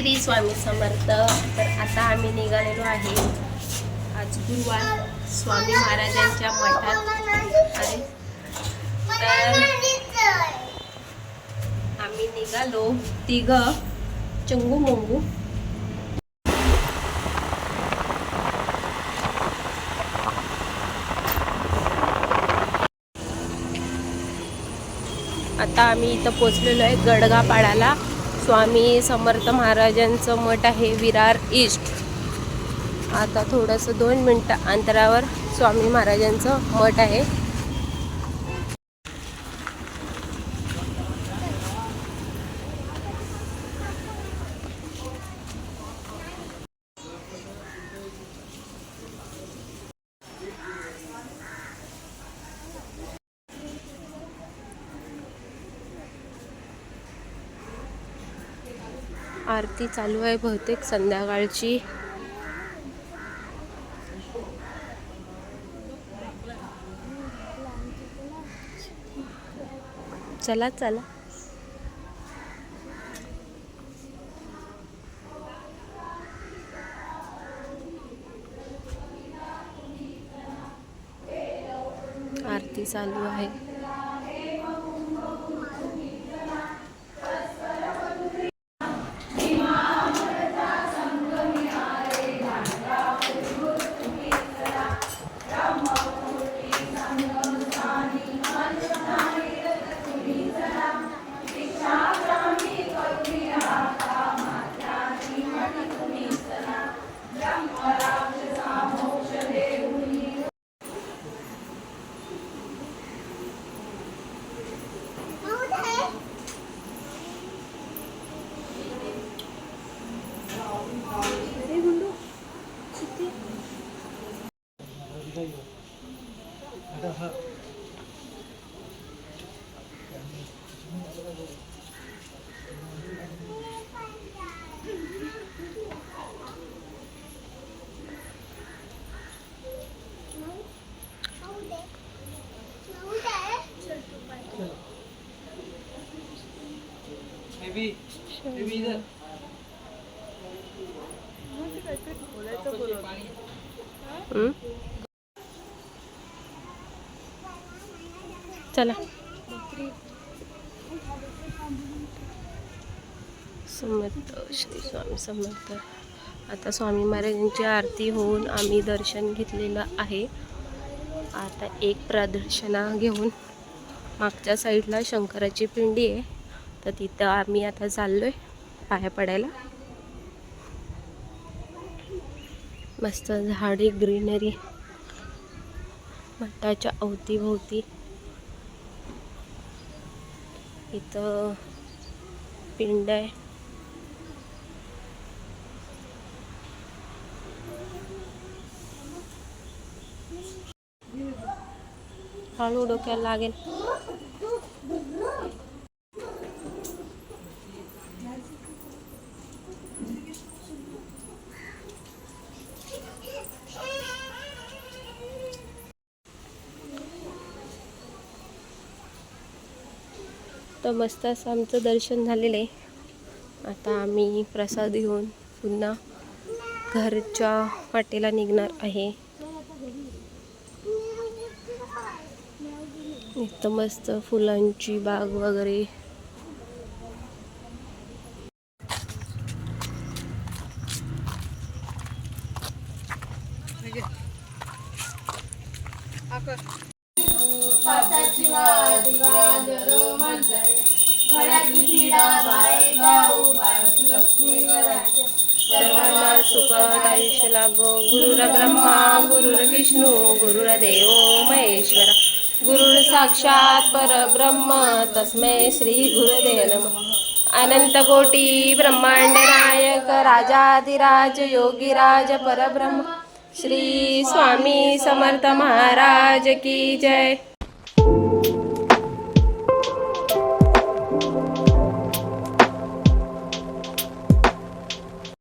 श्री स्वामी समर्थ। तर आता आम्ही निघालेलो आहे, आज गुरुवार, स्वामी महाराजांच्या मठात आहे। तर आम्ही निघालो तिघं चंगू मंगू। आता आम्ही इथं पोचलेलो आहे गडगापाडाला। स्वामी समर्थ महाराजांचं मठ आहे विरार ईस्ट। आता थोडंसं 2 मिनिटं अंतरावर स्वामी महाराजांचं मठ आहे। आरती चालू आहे बहुतेक संध्याकाळची। चला चला आरती चालू आहे। चला समर्थ श्री स्वामी समर्थ। आता स्वामी महाराजांची आरती होऊन आम्ही दर्शन घेतलेलं आहे। आता एक प्रदक्षिणा घेऊन मागच्या साईडला शंकराची पिंडी आहे, तर तिथं आम्ही आता चाललोय पाया पडायला। मस्त झाडी ग्रीनरी मठाच्या अवतीभोवती। इथं पिंड आहे। हळू डोक्याला लागेल। तर मस्त असं आमचं दर्शन झालेलं आहे। आता आम्ही प्रसाद घेऊन पुन्हा घरच्या वाटेला निघणार आहे। इथं मस्त फुलांची बाग वगैरे। सर्वांना सुखद आयुष्य लाभो। गुरुर्ब्रह्मा गुरुर्विष्णू गुरुर्देव महेश्वरा, गुरुर साक्षात परब्रह्म तस्मै श्री गुरुदेव नमः। अनंत कोटी ब्रह्मांड नायक राजाधिराज योगीराज परब्रह्म श्री स्वामी समर्थ महाराज की जय।